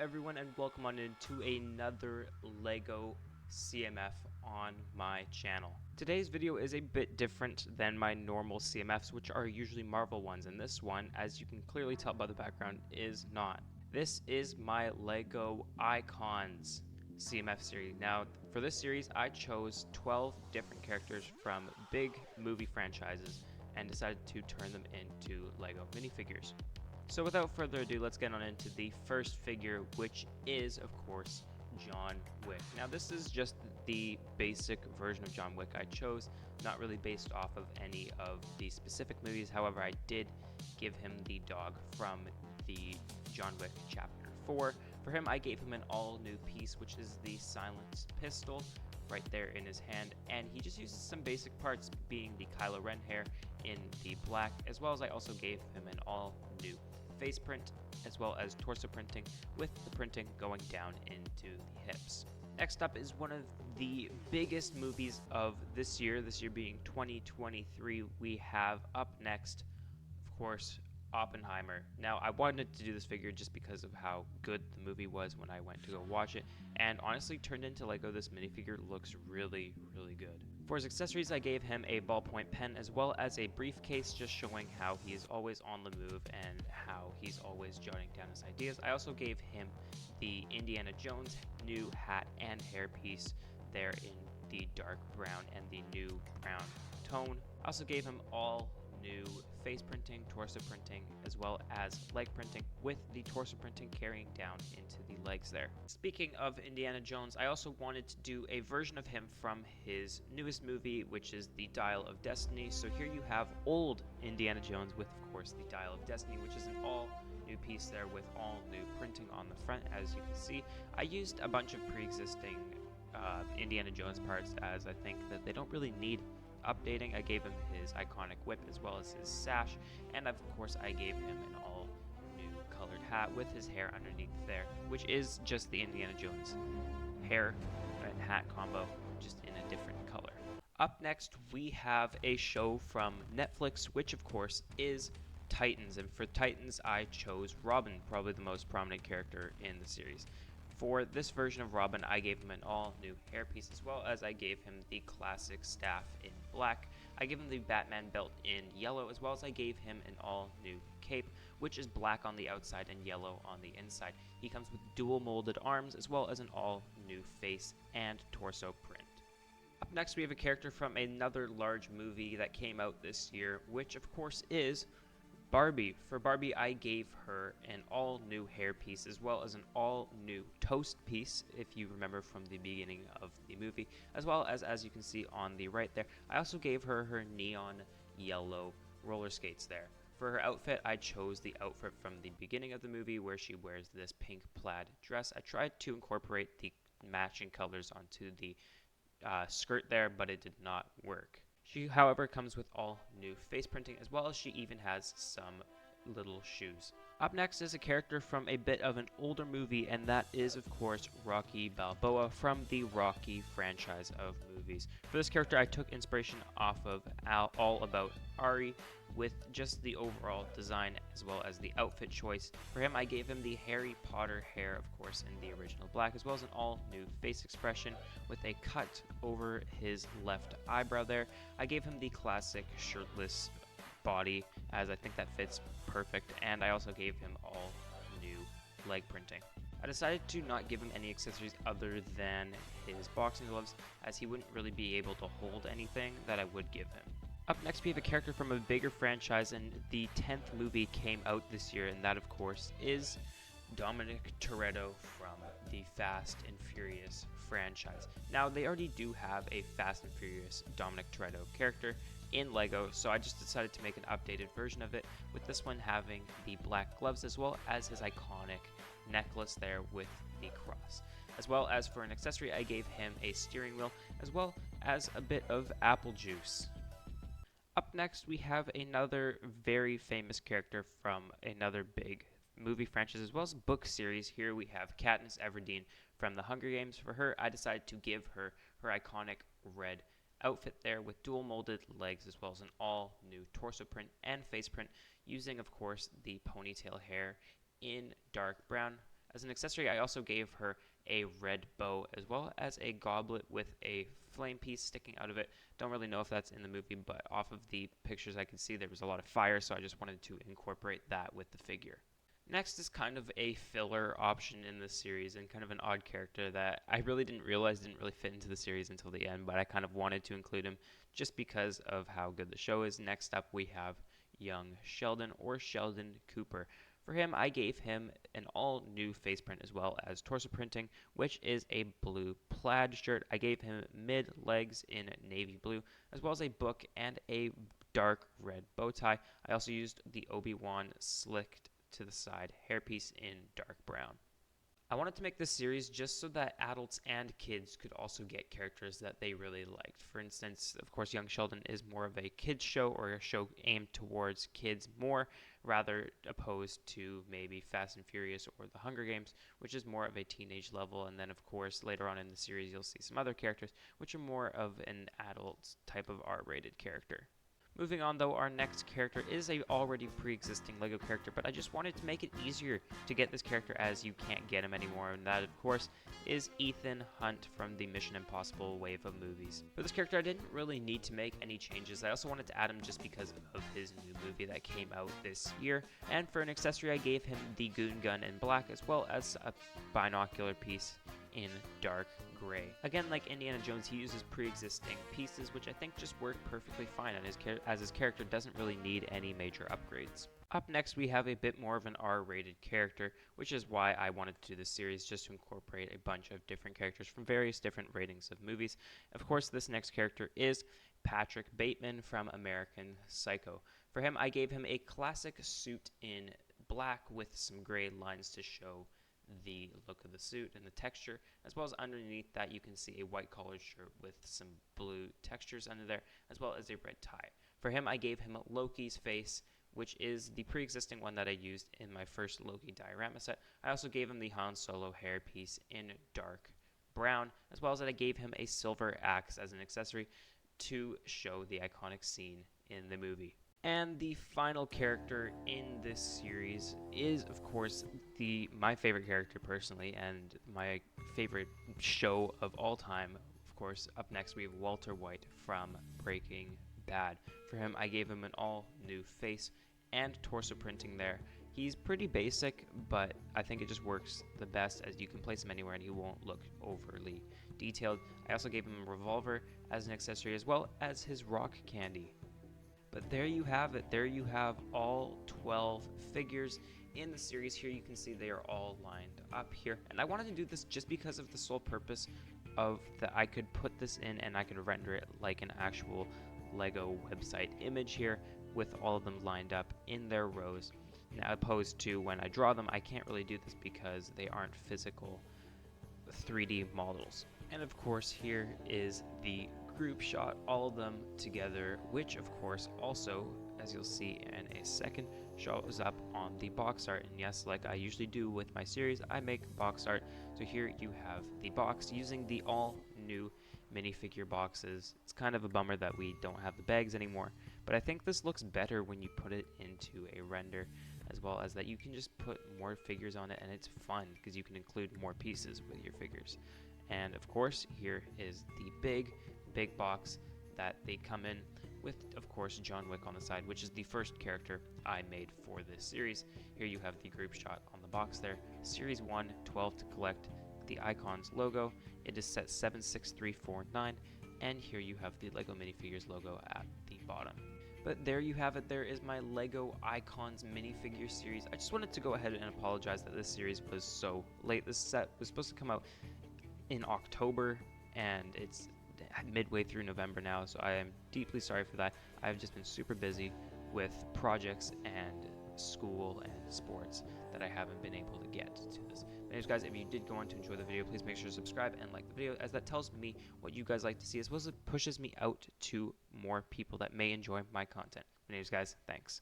everyone, and welcome on into another LEGO CMF on my channel. Today's video is a bit different than my normal CMFs, which are usually Marvel ones, and this one, as you can clearly tell by the background, is not. This is my LEGO Icons CMF series. Now, for this series, I chose 12 different characters from big movie franchises and decided to turn them into LEGO minifigures. So without further ado, let's get on into the first figure, which is, of course, John Wick. Now, this is just the basic version of John Wick I chose, not really based off of any of the specific movies. However, I did give him the dog from the John Wick Chapter 4. For him, I gave him an all-new piece, which is the silenced pistol right there in his hand, and he just uses some basic parts, being the Kylo Ren hair in the black, as well as I also gave him an all-new face print, as well as torso printing, with the printing going down into the hips. Next up is one of the biggest movies of this year being 2023. We have up next, of course, Oppenheimer. Now, I wanted to do this figure just because of how good the movie was when I went to go watch it, and honestly, turned into LEGO, this minifigure looks really, really good. For his accessories, I gave him a ballpoint pen as well as a briefcase, just showing how he is always on the move and how he's always jotting down his ideas. I also gave him the Indiana Jones new hat and hairpiece there in the dark brown and the new brown tone. I also gave him all new face printing, torso printing, as well as leg printing, with the torso printing carrying down into the legs there. Speaking of Indiana Jones, I also wanted to do a version of him from his newest movie, which is the Dial of Destiny. So here you have old Indiana Jones with, of course, the Dial of Destiny, which is an all new piece there with all new printing on the front, as you can see. I used a bunch of pre-existing Indiana Jones parts, as I think that they don't really need updating. I gave him his iconic whip as well as his sash, and of course I gave him an all new colored hat with his hair underneath there, which is just the Indiana Jones hair and hat combo, just in a different color. Up next, we have a show from Netflix, which of course is Titans, and for Titans I chose Robin, probably the most prominent character in the series. For this version of Robin, I gave him an all-new hairpiece, as well as I gave him the classic staff in black. I gave him the Batman belt in yellow, as well as I gave him an all-new cape, which is black on the outside and yellow on the inside. He comes with dual molded arms, as well as an all-new face and torso print. Up next, we have a character from another large movie that came out this year, which of course is Barbie. For Barbie, I gave her an all-new hairpiece as well as an all-new toast piece, if you remember from the beginning of the movie, as well as you can see on the right there, I also gave her her neon yellow roller skates there. For her outfit, I chose the outfit from the beginning of the movie where she wears this pink plaid dress. I tried to incorporate the matching colors onto the skirt there, but it did not work. She, however, comes with all new face printing, as well as she even has some little shoes. Up next is a character from a bit of an older movie, and that is, of course, Rocky Balboa from the Rocky franchise of movies. For this character, I took inspiration off of All About Ari, with just the overall design as well as the outfit choice. For him, I gave him the Harry Potter hair, of course, in the original black, as well as an all-new face expression with a cut over his left eyebrow there. I gave him the classic shirtless body, as I think that fits perfect, and I also gave him all new leg printing. I decided to not give him any accessories other than his boxing gloves, as he wouldn't really be able to hold anything that I would give him. Up next, we have a character from a bigger franchise, and the 10th movie came out this year, and that, of course, is Dominic Toretto from the Fast and Furious franchise. Now, they already do have a Fast and Furious Dominic Toretto character in LEGO, so I just decided to make an updated version of it, with this one having the black gloves as well as his iconic necklace there with the cross. As well as for an accessory, I gave him a steering wheel as well as a bit of apple juice. Up next, we have another very famous character from another big movie franchise as well as book series. Here we have Katniss Everdeen from the Hunger Games. For her, I decided to give her her iconic red outfit there with dual molded legs, as well as an all new torso print and face print, using of course the ponytail hair in dark brown, As an accessory, I also gave her a red bow as well as a goblet with a flame piece sticking out of it. Don't really know if that's in the movie, but off of the pictures I could see there was a lot of fire, so I just wanted to incorporate that with the figure. Next is kind of a filler option in this series and kind of an odd character that I really didn't realize didn't really fit into the series until the end, but I kind of wanted to include him just because of how good the show is. Next up, we have young Sheldon, or Sheldon Cooper. For him, I gave him an all-new face print as well as torso printing, which is a blue plaid shirt. I gave him mid-legs in navy blue, as well as a book and a dark red bow tie. I also used the Obi-Wan slicked to the side hairpiece in dark brown. I wanted to make this series just so that adults and kids could also get characters that they really liked. For instance, of course, Young Sheldon is more of a kids show, or a show aimed towards kids more, rather opposed to maybe Fast and Furious or The Hunger Games, which is more of a teenage level. And then, of course, later on in the series, you'll see some other characters which are more of an adult type of R-rated character. Moving on, though, our next character is a already pre-existing LEGO character, but I just wanted to make it easier to get this character as you can't get him anymore, and that, of course, is Ethan Hunt from the Mission Impossible wave of movies. For this character, I didn't really need to make any changes. I also wanted to add him just because of his new movie that came out this year, and for an accessory, I gave him the Goon Gun in black, as well as a binocular piece in dark gray. Again, like Indiana Jones, he uses pre-existing pieces, which I think just work perfectly fine, and his character doesn't really need any major upgrades. Up next, we have a bit more of an R-rated character, which is why I wanted to do this series, just to incorporate a bunch of different characters from various different ratings of movies. Of course, this next character is Patrick Bateman from American Psycho. For him, I gave him a classic suit in black with some gray lines to show the look of the suit and the texture, as well as underneath that you can see a white collared shirt with some blue textures under there, as well as a red tie. For him, I gave him Loki's face, which is the pre-existing one that I used in my first Loki diorama set. I also gave him the Han Solo hairpiece in dark brown, as well as that I gave him a silver axe as an accessory to show the iconic scene in the movie. And the final character in this series is, of course, my favorite character personally, and my favorite show of all time. Of course, up next we have Walter White from Breaking Bad. For him, I gave him an all-new face and torso printing there. He's pretty basic, but I think it just works the best, as you can place him anywhere and he won't look overly detailed. I also gave him a revolver as an accessory, as well as his rock candy. But there you have it. There you have all 12 figures in the series. Here you can see they are all lined up here. And I wanted to do this just because of the sole purpose of that I could put this in and I could render it like an actual LEGO website image here, with all of them lined up in their rows. Now, opposed to when I draw them, I can't really do this because they aren't physical 3D models. And of course, here is the group shot, all of them together, which of course also, as you'll see in a second, shows up on the box art. And yes, like I usually do with my series, I make box art. So here you have the box using the all new minifigure boxes. It's kind of a bummer that we don't have the bags anymore, but I think this looks better when you put it into a render, as well as that you can just put more figures on it, and it's fun because you can include more pieces with your figures. And of course, here is the big box that they come in with, of course, John Wick on the side, which is the first character I made for this series. Here you have the group shot on the box there. Series 1, 12 to collect, the Icons logo. It is set 76349, and here you have the LEGO minifigures logo at the bottom. But there you have it. There is my LEGO Icons minifigure series. I just wanted to go ahead and apologize that this series was so late. This set was supposed to come out in October, and it's midway through November now, so I am deeply sorry for that. I've just been super busy with projects and school and sports that I haven't been able to get to this. Anyways, guys, if you did go on to enjoy the video, please make sure to subscribe and like the video, as that tells me what you guys like to see, as well as it pushes me out to more people that may enjoy my content. Anyways, guys, thanks.